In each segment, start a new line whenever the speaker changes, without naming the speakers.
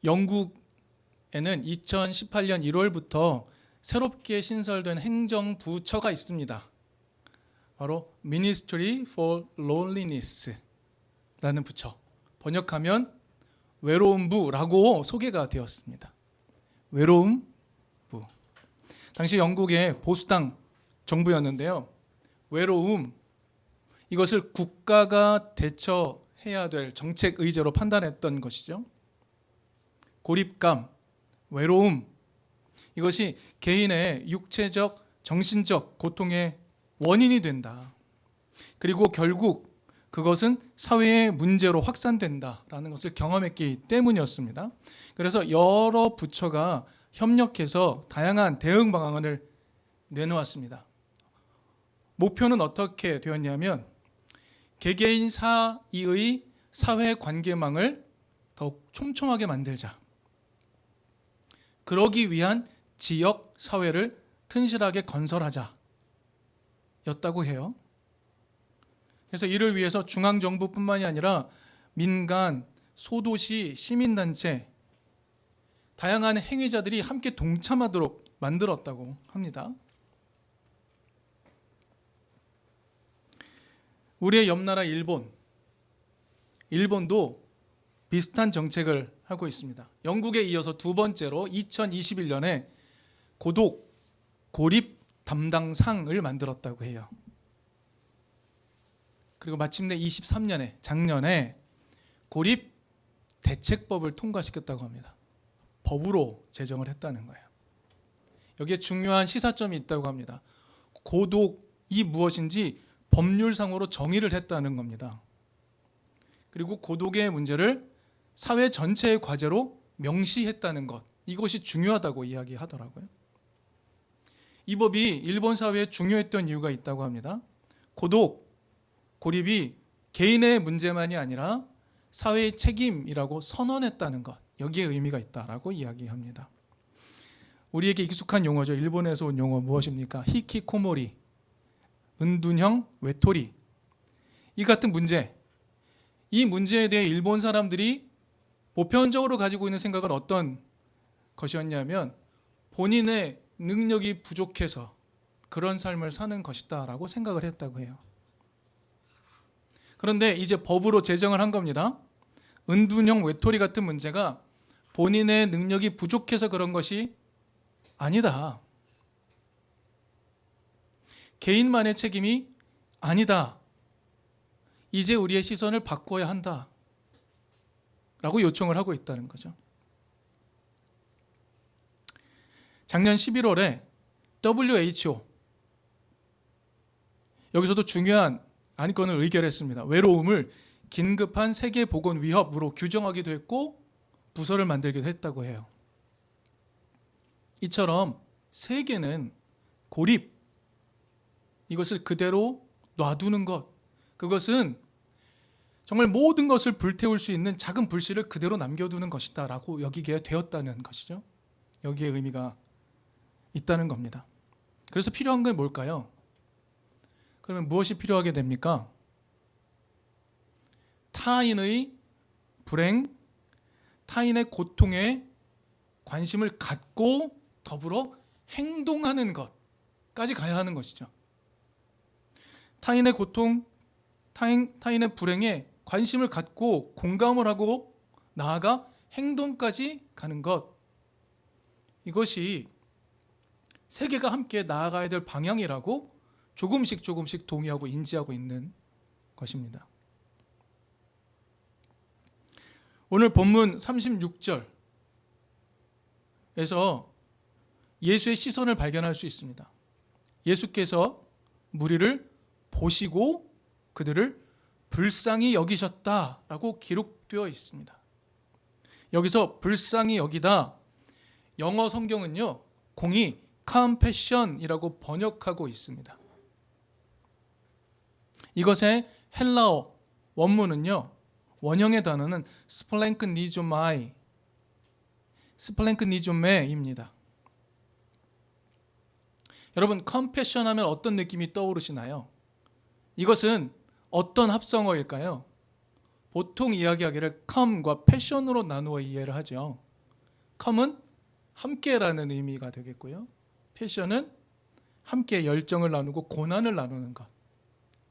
영국에는 2018년 1월부터 새롭게 신설된 행정부처가 있습니다. 바로 Ministry for Loneliness 라는 부처, 번역하면 외로움부라고 소개가 되었습니다. 외로움부. 당시 영국의 보수당 정부였는데요. 외로움, 이것을 국가가 대처해야 될 정책 의제로 판단했던 것이죠. 고립감, 외로움, 이것이 개인의 육체적, 정신적 고통의 원인이 된다. 그리고 결국 그것은 사회의 문제로 확산된다라는 것을 경험했기 때문이었습니다. 그래서 여러 부처가 협력해서 다양한 대응 방안을 내놓았습니다. 목표는 어떻게 되었냐면 개개인 사이의 사회 관계망을 더욱 촘촘하게 만들자. 그러기 위한 지역 사회를 튼실하게 건설하자 였다고 해요. 그래서 이를 위해서 중앙정부뿐만이 아니라 민간, 소도시, 시민단체, 다양한 행위자들이 함께 동참하도록 만들었다고 합니다. 우리의 옆나라 일본도 비슷한 정책을 하고 있습니다. 영국에 이어서 두 번째로 2021년에 고독, 고립 담당상을 만들었다고 해요. 그리고 마침내 23년에 작년에 고립 대책법을 통과시켰다고 합니다. 법으로 제정을 했다는 거예요. 여기에 중요한 시사점이 있다고 합니다. 고독이 무엇인지 법률상으로 정의를 했다는 겁니다. 그리고 고독의 문제를 사회 전체의 과제로 명시했다는 것, 이것이 중요하다고 이야기하더라고요. 이 법이 일본 사회에 중요했던 이유가 있다고 합니다. 고독, 고립이 개인의 문제만이 아니라 사회의 책임이라고 선언했다는 것, 여기에 의미가 있다라고 이야기합니다. 우리에게 익숙한 용어죠. 일본에서 온 용어 무엇입니까? 히키코모리, 은둔형 외톨이. 이 같은 문제, 이 문제에 대해 일본 사람들이 보편적으로 가지고 있는 생각은 어떤 것이었냐면 본인의 능력이 부족해서 그런 삶을 사는 것이다 라고 생각을 했다고 해요. 그런데 이제 법으로 제정을 한 겁니다. 은둔형 외톨이 같은 문제가 본인의 능력이 부족해서 그런 것이 아니다. 개인만의 책임이 아니다. 이제 우리의 시선을 바꿔야 한다. 라고 요청을 하고 있다는 거죠. 작년 11월에 WHO, 여기서도 중요한 안건을 의결했습니다. 외로움을 긴급한 세계보건 위협으로 규정하기도 했고 부서를 만들기도 했다고 해요. 이처럼 세계는 고립, 이것을 그대로 놔두는 것, 그것은 정말 모든 것을 불태울 수 있는 작은 불씨를 그대로 남겨두는 것이다 라고 여기게 되었다는 것이죠. 여기에 의미가 있다는 겁니다. 그래서 필요한 게 뭘까요? 그러면 무엇이 필요하게 됩니까? 타인의 불행, 타인의 고통에 관심을 갖고 더불어 행동하는 것까지 가야 하는 것이죠. 타인의 고통, 타인의 불행에 관심을 갖고 공감을 하고 나아가 행동까지 가는 것, 이것이 세계가 함께 나아가야 될 방향이라고 조금씩 동의하고 인지하고 있는 것입니다. 오늘 본문 36절에서 예수의 시선을 발견할 수 있습니다. 예수께서 무리를 보시고 그들을 불쌍히 여기셨다라고 기록되어 있습니다. 여기서 불쌍히 여기다, 영어 성경은요 공이 compassion이라고 번역하고 있습니다. 이것의 헬라어 원문은요, 원형의 단어는 스플랭크니조메입니다. 여러분, compassion 하면 어떤 느낌이 떠오르시나요? 이것은 어떤 합성어일까요? 보통 이야기하기를 come과 passion으로 나누어 이해를 하죠. come은 함께라는 의미가 되겠고요. 패션은 함께 열정을 나누고 고난을 나누는 것,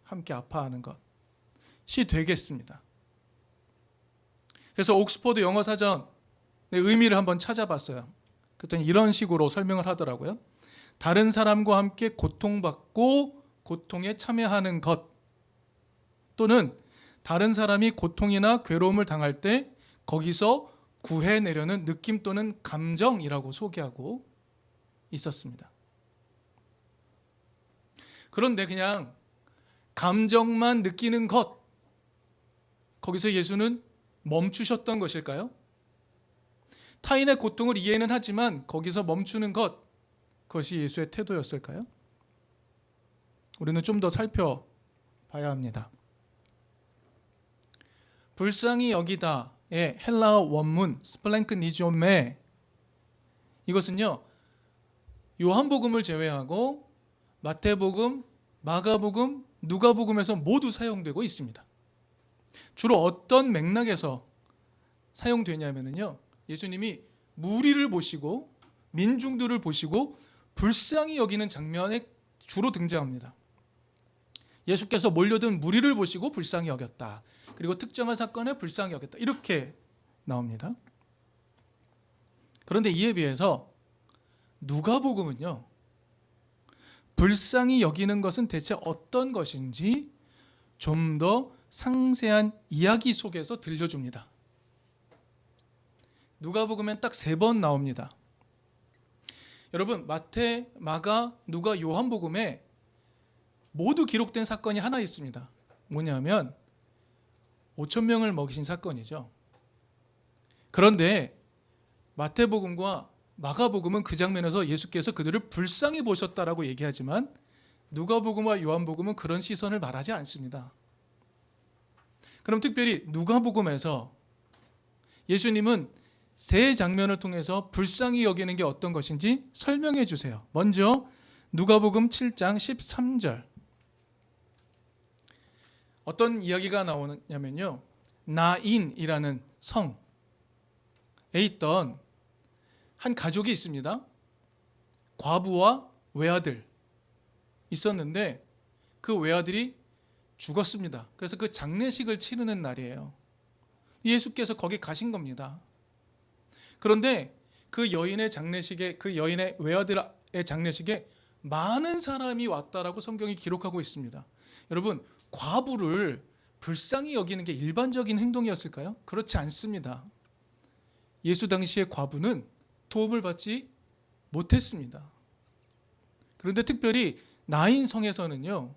함께 아파하는 것이 되겠습니다. 그래서 옥스퍼드 영어 사전의 의미를 한번 찾아봤어요. 그랬더니 이런 식으로 설명을 하더라고요. 다른 사람과 함께 고통받고 고통에 참여하는 것, 또는 다른 사람이 고통이나 괴로움을 당할 때 거기서 구해내려는 느낌 또는 감정이라고 소개하고 있었습니다. 그런데 그냥 감정만 느끼는 것, 거기서 예수는 멈추셨던 것일까요? 타인의 고통을 이해는 하지만 거기서 멈추는 것, 그것이 예수의 태도였을까요? 우리는 좀 더 살펴봐야 합니다. 불쌍히 여기다의 헬라어 원문 스플랭크니좀에, 이것은요 요한복음을 제외하고 마태복음, 마가복음, 누가복음에서 모두 사용되고 있습니다. 주로 어떤 맥락에서 사용되냐면요, 예수님이 무리를 보시고 민중들을 보시고 불쌍히 여기는 장면에 주로 등장합니다. 예수께서 몰려든 무리를 보시고 불쌍히 여겼다. 그리고 특정한 사건에 불쌍히 여겼다. 이렇게 나옵니다. 그런데 이에 비해서 누가복음은요, 불쌍히 여기는 것은 대체 어떤 것인지 좀 더 상세한 이야기 속에서 들려줍니다. 누가복음엔 딱 3번 나옵니다. 여러분, 마태, 마가, 누가, 요한복음에 모두 기록된 사건이 하나 있습니다. 뭐냐면 5,000명을 먹이신 사건이죠. 그런데 마태복음과 마가복음은 그 장면에서 예수께서 그들을 불쌍히 보셨다라고 얘기하지만 누가복음과 요한복음은 그런 시선을 말하지 않습니다. 그럼 특별히 누가복음에서 예수님은 3 장면을 통해서 불쌍히 여기는 게 어떤 것인지 설명해 주세요. 먼저 누가복음 7장 13절. 어떤 이야기가 나오냐면요, 나인이라는 성에 있던 한 가족이 있습니다. 과부와 외아들 있었는데 그 외아들이 죽었습니다. 그래서 그 장례식을 치르는 날이에요. 예수께서 거기 가신 겁니다. 그런데 그 여인의 장례식에, 그 여인의 외아들의 장례식에 많은 사람이 왔다라고 성경이 기록하고 있습니다. 여러분, 과부를 불쌍히 여기는 게 일반적인 행동이었을까요? 그렇지 않습니다. 예수 당시의 과부는 도움을 받지 못했습니다. 그런데 특별히 나인 성에서는요,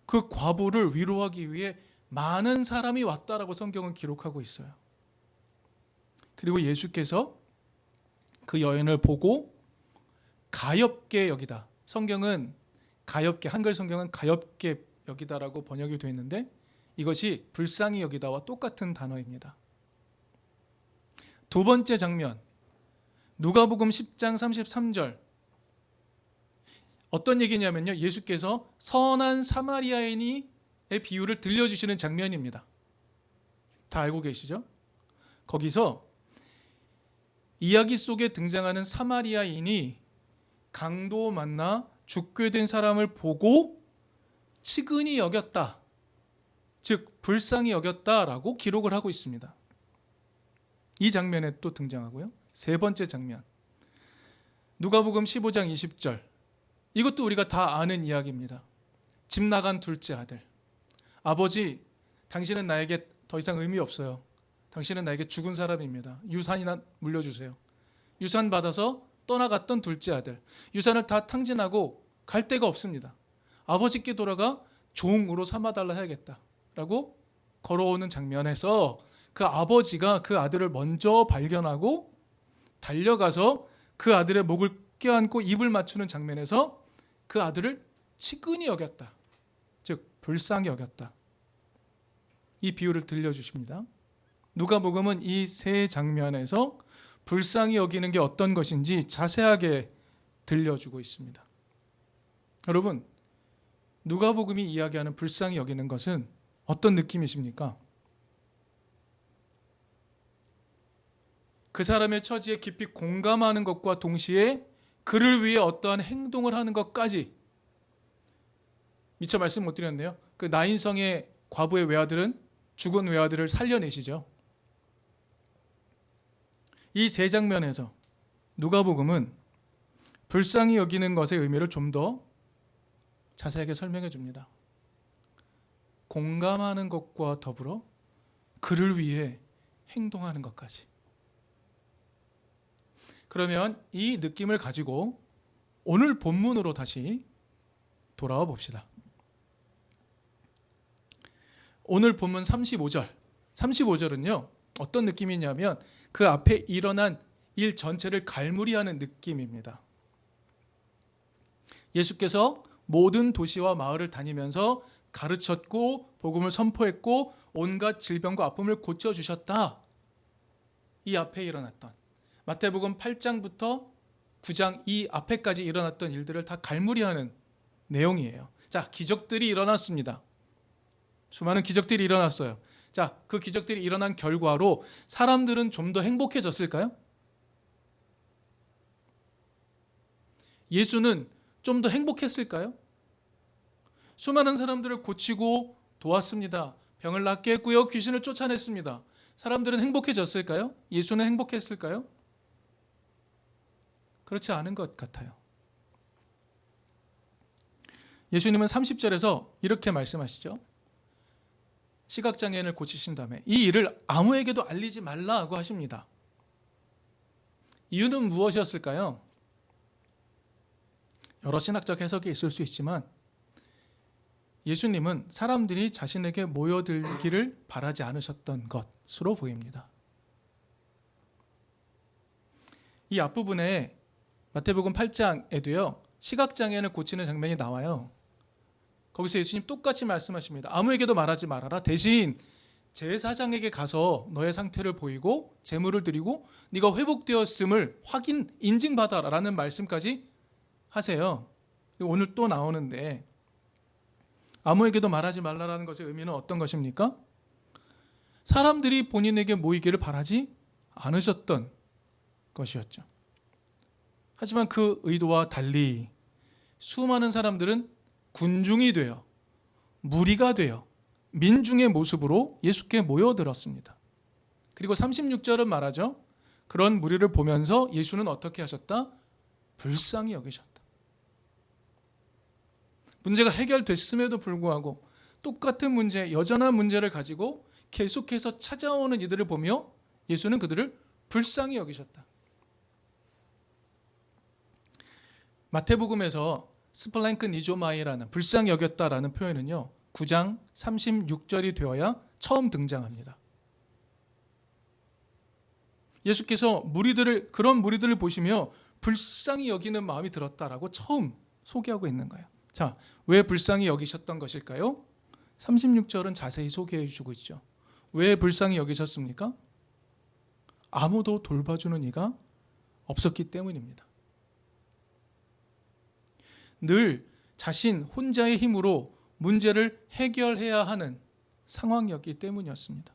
그 과부를 위로하기 위해 많은 사람이 왔다라고 성경은 기록하고 있어요. 그리고 예수께서 그 여인을 보고 가엾게 여기다. 성경은 가엾게, 한글 성경은 가엾게 여기다라고 번역이 되어 있는데 이것이 불쌍히 여기다와 똑같은 단어입니다. 두 번째 장면, 누가복음 10장 33절. 어떤 얘기냐면요, 예수께서 선한 사마리아인의 비유를 들려주시는 장면입니다. 다 알고 계시죠? 거기서 이야기 속에 등장하는 사마리아인이 강도 만나 죽게 된 사람을 보고 치근히 여겼다, 즉 불쌍히 여겼다라고 기록을 하고 있습니다. 이 장면에 또 등장하고요. 3번째 장면, 누가복음 15장 20절. 이것도 우리가 다 아는 이야기입니다. 집 나간 둘째 아들. 아버지, 당신은 나에게 더 이상 의미 없어요. 당신은 나에게 죽은 사람입니다. 유산이나 물려주세요. 유산 받아서 떠나갔던 둘째 아들. 유산을 다 탕진하고 갈 데가 없습니다. 아버지께 돌아가 종으로 삼아달라 해야겠다라고 걸어오는 장면에서 그 아버지가 그 아들을 먼저 발견하고 달려가서 그 아들의 목을 껴안고 입을 맞추는 장면에서 그 아들을 치근히 여겼다, 즉 불쌍히 여겼다, 이 비유를 들려주십니다. 누가복음은 이 3 장면에서 불쌍히 여기는 게 어떤 것인지 자세하게 들려주고 있습니다. 여러분, 누가복음이 이야기하는 불쌍히 여기는 것은 어떤 느낌이십니까? 그 사람의 처지에 깊이 공감하는 것과 동시에 그를 위해 어떠한 행동을 하는 것까지. 미처 말씀 못 드렸네요. 그 나인성의 과부의 외아들은 죽은 외아들을 살려내시죠. 이 세 장면에서 누가복음은 불쌍히 여기는 것의 의미를 좀 더 자세하게 설명해 줍니다. 공감하는 것과 더불어 그를 위해 행동하는 것까지. 그러면 이 느낌을 가지고 오늘 본문으로 다시 돌아와 봅시다. 오늘 본문 35절. 35절은요, 어떤 느낌이냐면 그 앞에 일어난 일 전체를 갈무리하는 느낌입니다. 예수께서 모든 도시와 마을을 다니면서 가르쳤고 복음을 선포했고 온갖 질병과 아픔을 고쳐주셨다. 이 앞에 일어났던 마태복음 8장부터 9장 이 앞에까지 일어났던 일들을 다 갈무리하는 내용이에요. 자, 기적들이 일어났습니다. 수많은 기적들이 일어났어요. 자, 그 기적들이 일어난 결과로 사람들은 좀 더 행복해졌을까요? 예수는 좀 더 행복했을까요? 수많은 사람들을 고치고 도왔습니다. 병을 낫게 했고요. 귀신을 쫓아냈습니다. 사람들은 행복해졌을까요? 예수는 행복했을까요? 그렇지 않은 것 같아요. 예수님은 30절에서 이렇게 말씀하시죠. 시각장애인을 고치신 다음에 이 일을 아무에게도 알리지 말라고 하십니다. 이유는 무엇이었을까요? 여러 신학적 해석이 있을 수 있지만 예수님은 사람들이 자신에게 모여들기를 바라지 않으셨던 것으로 보입니다. 이 앞부분에 마태복음 8장에도요, 시각장애인을 고치는 장면이 나와요. 거기서 예수님 똑같이 말씀하십니다. 아무에게도 말하지 말아라. 대신 제사장에게 가서 너의 상태를 보이고 제물을 드리고 네가 회복되었음을 인증받아라라는 말씀까지 하세요. 오늘 또 나오는데 아무에게도 말하지 말라라는 것의 의미는 어떤 것입니까? 사람들이 본인에게 모이기를 바라지 않으셨던 것이었죠. 하지만 그 의도와 달리 수많은 사람들은 군중이 되어 무리가 되어 민중의 모습으로 예수께 모여들었습니다. 그리고 36절은 말하죠. 그런 무리를 보면서 예수는 어떻게 하셨다? 불쌍히 여기셨다. 문제가 해결됐음에도 불구하고 똑같은 문제, 여전한 문제를 가지고 계속해서 찾아오는 이들을 보며 예수는 그들을 불쌍히 여기셨다. 마태복음에서 스플랭크니조마이라는 불쌍히 여겼다라는 표현은요, 9장 36절이 되어야 처음 등장합니다. 예수께서 그런 무리들을 보시며 불쌍히 여기는 마음이 들었다라고 처음 소개하고 있는 거예요. 자, 왜 불쌍히 여기셨던 것일까요? 36절은 자세히 소개해 주고 있죠. 왜 불쌍히 여기셨습니까? 아무도 돌봐주는 이가 없었기 때문입니다. 늘 자신 혼자의 힘으로 문제를 해결해야 하는 상황이었기 때문이었습니다.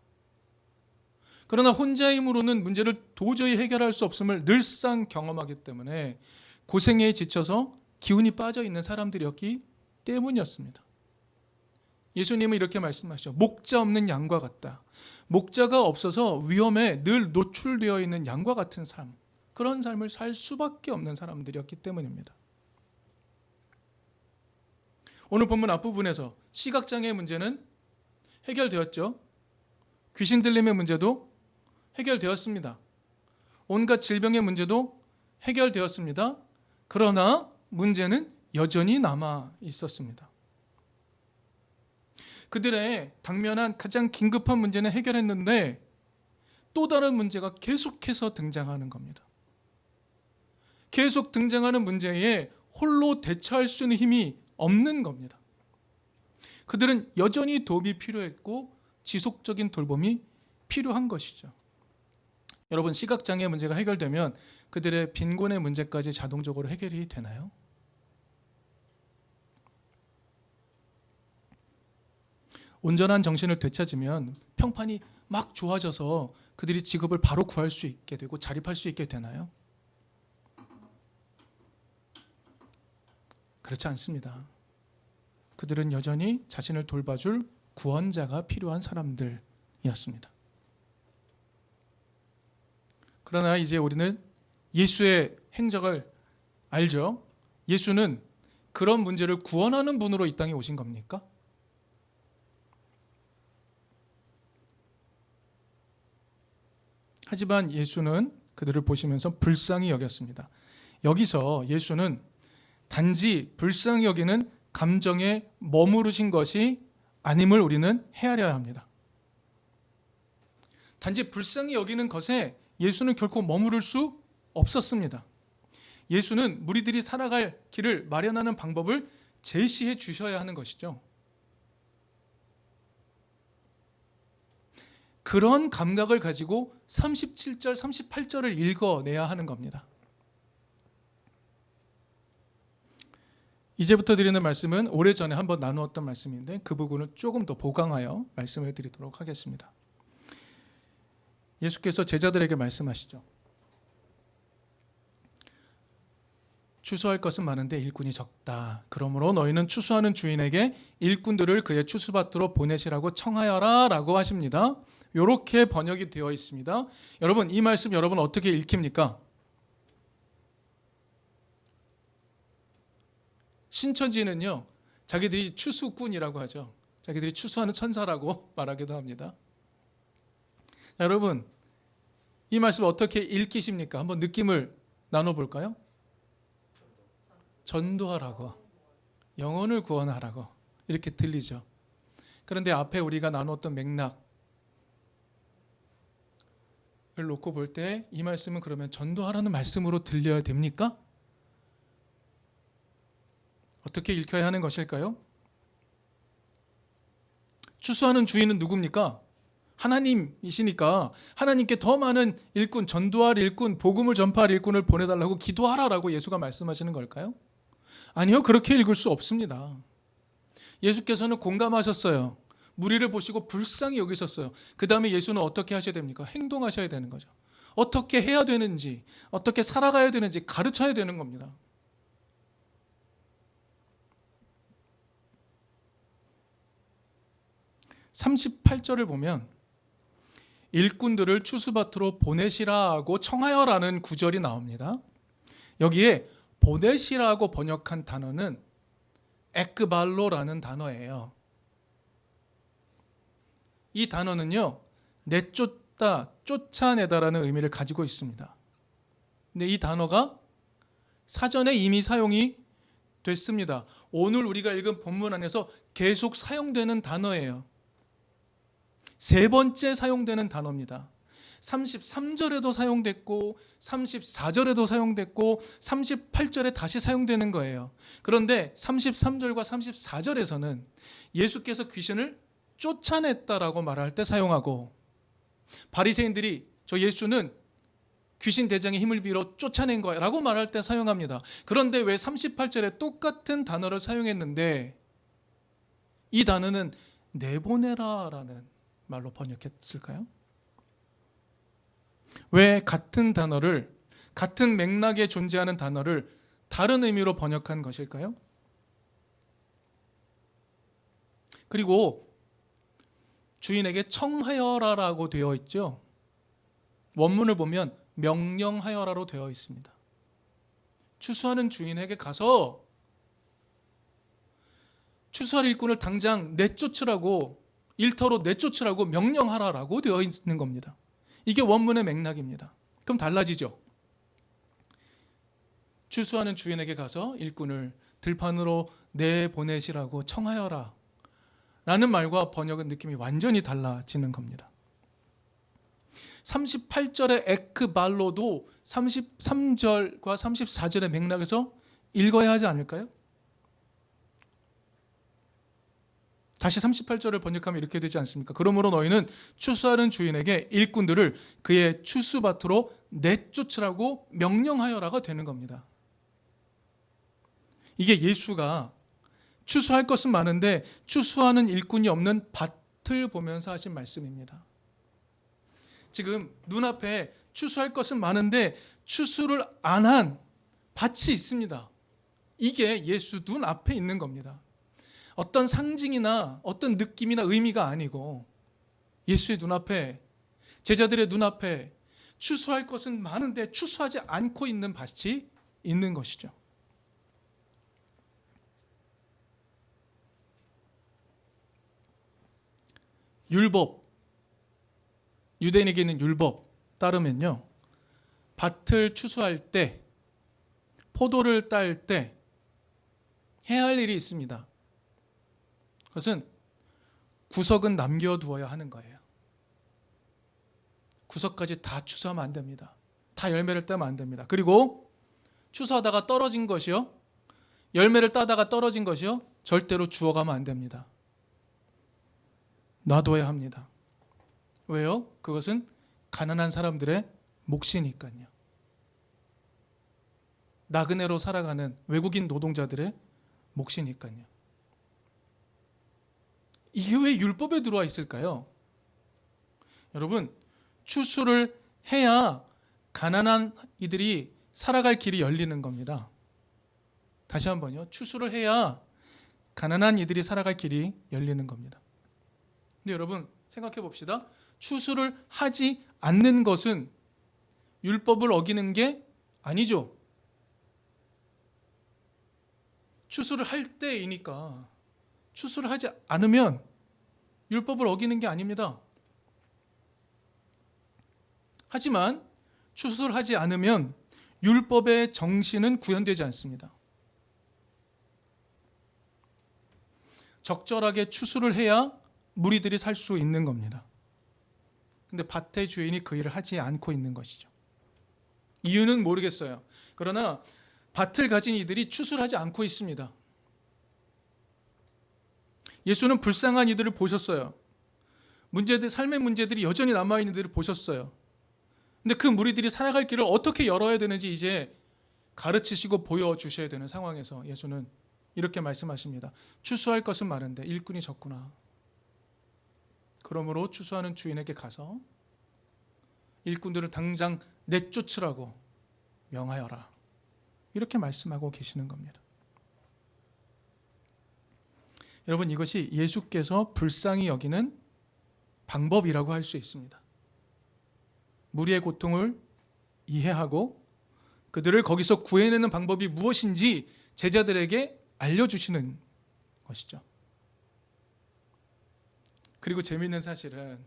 그러나 혼자의 힘으로는 문제를 도저히 해결할 수 없음을 늘상 경험하기 때문에 고생에 지쳐서 기운이 빠져 있는 사람들이었기 때문이었습니다. 예수님은 이렇게 말씀하시죠. 목자 없는 양과 같다. 목자가 없어서 위험에 늘 노출되어 있는 양과 같은 삶, 그런 삶을 살 수밖에 없는 사람들이었기 때문입니다. 오늘 본문 앞부분에서 시각장애의 문제는 해결되었죠. 귀신 들림의 문제도 해결되었습니다. 온갖 질병의 문제도 해결되었습니다. 그러나 문제는 여전히 남아 있었습니다. 그들의 당면한 가장 긴급한 문제는 해결했는데 또 다른 문제가 계속해서 등장하는 겁니다. 계속 등장하는 문제에 홀로 대처할 수 있는 힘이 없는 겁니다. 그들은 여전히 도움이 필요했고 지속적인 돌봄이 필요한 것이죠. 여러분, 시각장애 문제가 해결되면 그들의 빈곤의 문제까지 자동적으로 해결이 되나요? 온전한 정신을 되찾으면 평판이 막 좋아져서 그들이 직업을 바로 구할 수 있게 되고 자립할 수 있게 되나요? 그렇지 않습니다. 그들은 여전히 자신을 돌봐줄 구원자가 필요한 사람들이었습니다. 그러나 이제 우리는 예수의 행적을 알죠? 예수는 그런 문제를 구원하는 분으로 이 땅에 오신 겁니까? 하지만 예수는 그들을 보시면서 불쌍히 여겼습니다. 여기서 예수는 단지 불쌍히 여기는 감정에 머무르신 것이 아님을 우리는 헤아려야 합니다. 단지 불쌍히 여기는 것에 예수는 결코 머무를 수 없었습니다. 예수는 무리들이 살아갈 길을 마련하는 방법을 제시해 주셔야 하는 것이죠. 그런 감각을 가지고 37절, 38절을 읽어내야 하는 겁니다. 이제부터 드리는 말씀은 오래전에 한번 나누었던 말씀인데 그 부분을 조금 더 보강하여 말씀을 드리도록 하겠습니다. 예수께서 제자들에게 말씀하시죠. 추수할 것은 많은데 일꾼이 적다. 그러므로 너희는 추수하는 주인에게 일꾼들을 그의 추수밭으로 보내시라고 청하여라 라고 하십니다. 이렇게 번역이 되어 있습니다. 여러분, 이 말씀 여러분 어떻게 읽힙니까? 신천지는요, 자기들이 추수꾼이라고 하죠. 자기들이 추수하는 천사라고 말하기도 합니다. 자, 여러분, 이 말씀 어떻게 읽히십니까? 한번 느낌을 나눠볼까요? 전도하라고, 영혼을 구원하라고 이렇게 들리죠. 그런데 앞에 우리가 나눴던 맥락을 놓고 볼 때 이 말씀은 그러면 전도하라는 말씀으로 들려야 됩니까? 어떻게 읽혀야 하는 것일까요? 추수하는 주인은 누굽니까? 하나님이시니까 하나님께 더 많은 일꾼, 전도할 일꾼, 복음을 전파할 일꾼을 보내달라고 기도하라라고 예수가 말씀하시는 걸까요? 아니요, 그렇게 읽을 수 없습니다. 예수께서는 공감하셨어요. 무리를 보시고 불쌍히 여기셨어요. 그 다음에 예수는 어떻게 하셔야 됩니까? 행동하셔야 되는 거죠. 어떻게 해야 되는지, 어떻게 살아가야 되는지 가르쳐야 되는 겁니다. (38절을) 보면 일꾼들을 추수밭으로 보내시라고 청하여라는 구절이 나옵니다. 여기에 보내시라고 번역한 단어는 에크발로라는 단어예요. 이 단어는요, 내쫓다, 쫓아내다라는 의미를 가지고 있습니다. 근데 이 단어가 사전에 이미 사용이 됐습니다. 오늘 우리가 읽은 본문 안에서 계속 사용되는 단어예요. 세 번째 사용되는 단어입니다. 33절에도 사용됐고 34절에도 사용됐고 38절에 다시 사용되는 거예요. 그런데 33절과 34절에서는 예수께서 귀신을 쫓아냈다라고 말할 때 사용하고, 바리새인들이 저 예수는 귀신 대장의 힘을 빌어 쫓아낸 거야 라고 말할 때 사용합니다. 그런데 왜 38절에 똑같은 단어를 사용했는데 이 단어는 내보내라 라는 말로 번역했을까요? 왜 같은 단어를, 같은 맥락에 존재하는 단어를 다른 의미로 번역한 것일까요? 그리고 주인에게 청하여라라고 되어 있죠. 원문을 보면 명령하여라로 되어 있습니다. 추수하는 주인에게 가서 추수할 일꾼을 당장 내쫓으라고, 일터로 내쫓으라고 명령하라라고 되어 있는 겁니다. 이게 원문의 맥락입니다. 그럼 달라지죠. 추수하는 주인에게 가서 일꾼을 들판으로 내보내시라고 청하여라 라는 말과 번역은 느낌이 완전히 달라지는 겁니다. 38절의 에크발로도 33절과 34절의 맥락에서 읽어야 하지 않을까요? 다시 38절을 번역하면 이렇게 되지 않습니까? 그러므로 너희는 추수하는 주인에게 일꾼들을 그의 추수밭으로 내쫓으라고 명령하여라가 되는 겁니다. 이게 예수가 추수할 것은 많은데 추수하는 일꾼이 없는 밭을 보면서 하신 말씀입니다. 지금 눈앞에 추수할 것은 많은데 추수를 안 한 밭이 있습니다. 이게 예수 눈앞에 있는 겁니다. 어떤 상징이나 어떤 느낌이나 의미가 아니고 예수의 눈앞에, 제자들의 눈앞에 추수할 것은 많은데 추수하지 않고 있는 밭이 있는 것이죠. 율법, 유대인에게 있는 율법 따르면요, 밭을 추수할 때, 포도를 딸 때 해야 할 일이 있습니다. 그것은 구석은 남겨두어야 하는 거예요. 구석까지 다 추수하면 안 됩니다. 다 열매를 따면 안 됩니다. 그리고 추수하다가 떨어진 것이요, 열매를 따다가 떨어진 것이요, 절대로 주워가면 안 됩니다. 놔둬야 합니다. 왜요? 그것은 가난한 사람들의 몫이니까요. 나그네로 살아가는 외국인 노동자들의 몫이니까요. 이게 왜 율법에 들어와 있을까요? 여러분, 추수를 해야 가난한 이들이 살아갈 길이 열리는 겁니다. 다시 한번요. 추수를 해야 가난한 이들이 살아갈 길이 열리는 겁니다. 근데 여러분, 생각해 봅시다. 추수를 하지 않는 것은 율법을 어기는 게 아니죠. 추수를 할 때이니까, 추수를 하지 않으면 율법을 어기는 게 아닙니다. 하지만 추수를 하지 않으면 율법의 정신은 구현되지 않습니다. 적절하게 추수를 해야 무리들이 살 수 있는 겁니다. 근데 밭의 주인이 그 일을 하지 않고 있는 것이죠. 이유는 모르겠어요. 그러나 밭을 가진 이들이 추수를 하지 않고 있습니다. 예수는 불쌍한 이들을 보셨어요. 삶의 문제들이 여전히 남아있는 이들을 보셨어요. 근데 그 무리들이 살아갈 길을 어떻게 열어야 되는지 이제 가르치시고 보여주셔야 되는 상황에서 예수는 이렇게 말씀하십니다. 추수할 것은 많은데 일꾼이 적구나. 그러므로 추수하는 주인에게 가서 일꾼들을 당장 내쫓으라고 명하여라. 이렇게 말씀하고 계시는 겁니다. 여러분, 이것이 예수께서 불쌍히 여기는 방법이라고 할 수 있습니다. 무리의 고통을 이해하고 그들을 거기서 구해내는 방법이 무엇인지 제자들에게 알려주시는 것이죠. 그리고 재미있는 사실은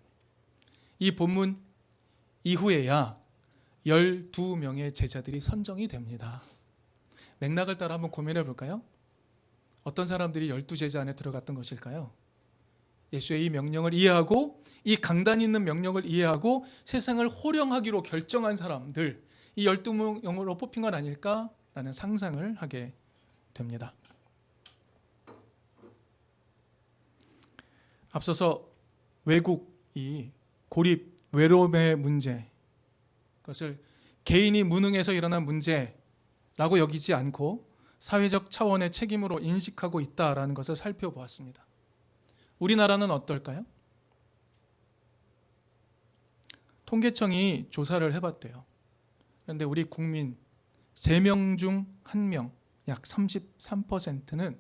이 본문 이후에야 12명의 제자들이 선정이 됩니다. 맥락을 따라 한번 고민해 볼까요? 어떤 사람들이 12제자 안에 들어갔던 것일까요? 예수의 이 명령을 이해하고 이 강단 있는 명령을 이해하고 세상을 호령하기로 결정한 사람들, 이 12명으로 뽑힌 건 아닐까라는 상상을 하게 됩니다. 앞서서 외국이 고립, 외로움의 문제, 그것을 개인이 무능해서 일어난 문제라고 여기지 않고 사회적 차원의 책임으로 인식하고 있다라는 것을 살펴보았습니다. 우리나라는 어떨까요? 통계청이 조사를 해봤대요. 그런데 우리 국민 3명 중 1명, 약 33%는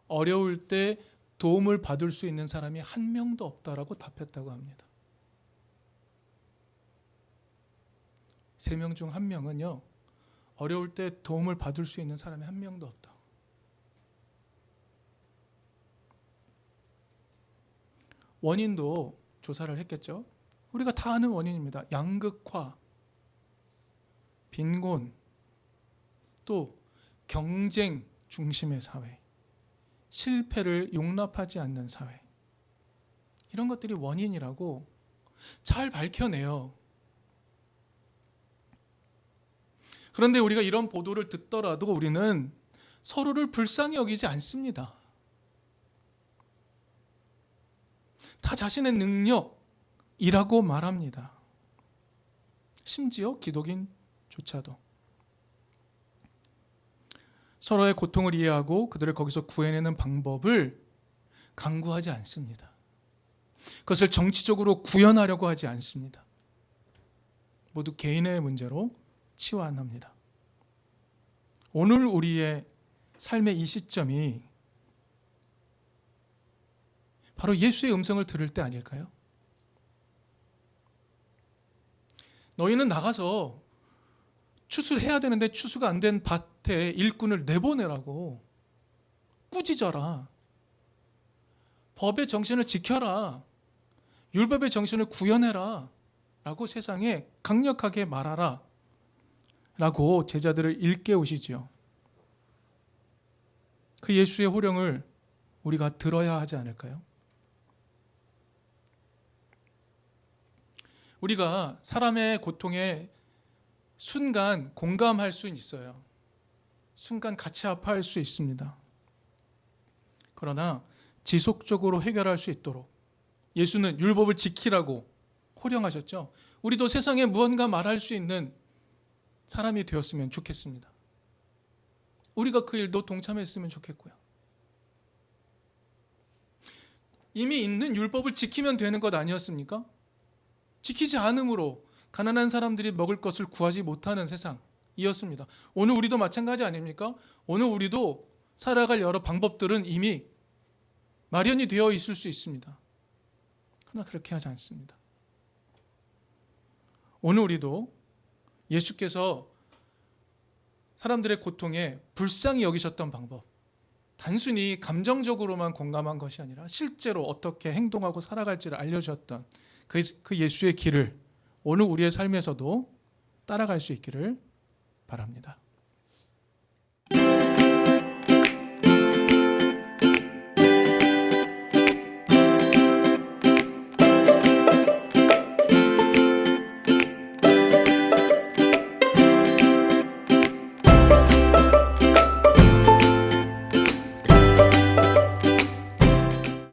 어려울 때 도움을 받을 수 있는 사람이 한 명도 없다라고 답했다고 합니다. 3명 중 1명은요, 어려울 때 도움을 받을 수 있는 사람이 한 명도 없다. 원인도 조사를 했겠죠. 우리가 다 아는 원인입니다. 양극화, 빈곤, 또 경쟁 중심의 사회, 실패를 용납하지 않는 사회, 이런 것들이 원인이라고 잘 밝혀내요. 그런데 우리가 이런 보도를 듣더라도 우리는 서로를 불쌍히 여기지 않습니다. 다 자신의 능력이라고 말합니다. 심지어 기독인조차도. 서로의 고통을 이해하고 그들을 거기서 구해내는 방법을 강구하지 않습니다. 그것을 정치적으로 구현하려고 하지 않습니다. 모두 개인의 문제로 치환합니다. 오늘 우리의 삶의 이 시점이 바로 예수의 음성을 들을 때 아닐까요? 너희는 나가서 추수해야 되는데 추수가 안 된 밭에 일꾼을 내보내라고 꾸짖어라. 법의 정신을 지켜라. 율법의 정신을 구현해라. 라고 세상에 강력하게 말하라. 라고 제자들을 일깨우시지요. 그 예수의 호령을 우리가 들어야 하지 않을까요? 우리가 사람의 고통에 순간 공감할 수 있어요. 순간 같이 아파할 수 있습니다. 그러나 지속적으로 해결할 수 있도록 예수는 율법을 지키라고 호령하셨죠. 우리도 세상에 무언가 말할 수 있는 사람이 되었으면 좋겠습니다. 우리가 그 일도 동참했으면 좋겠고요. 이미 있는 율법을 지키면 되는 것 아니었습니까? 지키지 않음으로 가난한 사람들이 먹을 것을 구하지 못하는 세상이었습니다. 오늘 우리도 마찬가지 아닙니까? 오늘 우리도 살아갈 여러 방법들은 이미 마련이 되어 있을 수 있습니다. 그러나 그렇게 하지 않습니다. 오늘 우리도 예수께서 사람들의 고통에 불쌍히 여기셨던 방법, 단순히 감정적으로만 공감한 것이 아니라 실제로 어떻게 행동하고 살아갈지를 알려주셨던 그 예수의 길을 오늘 우리의 삶에서도 따라갈 수 있기를 바랍니다.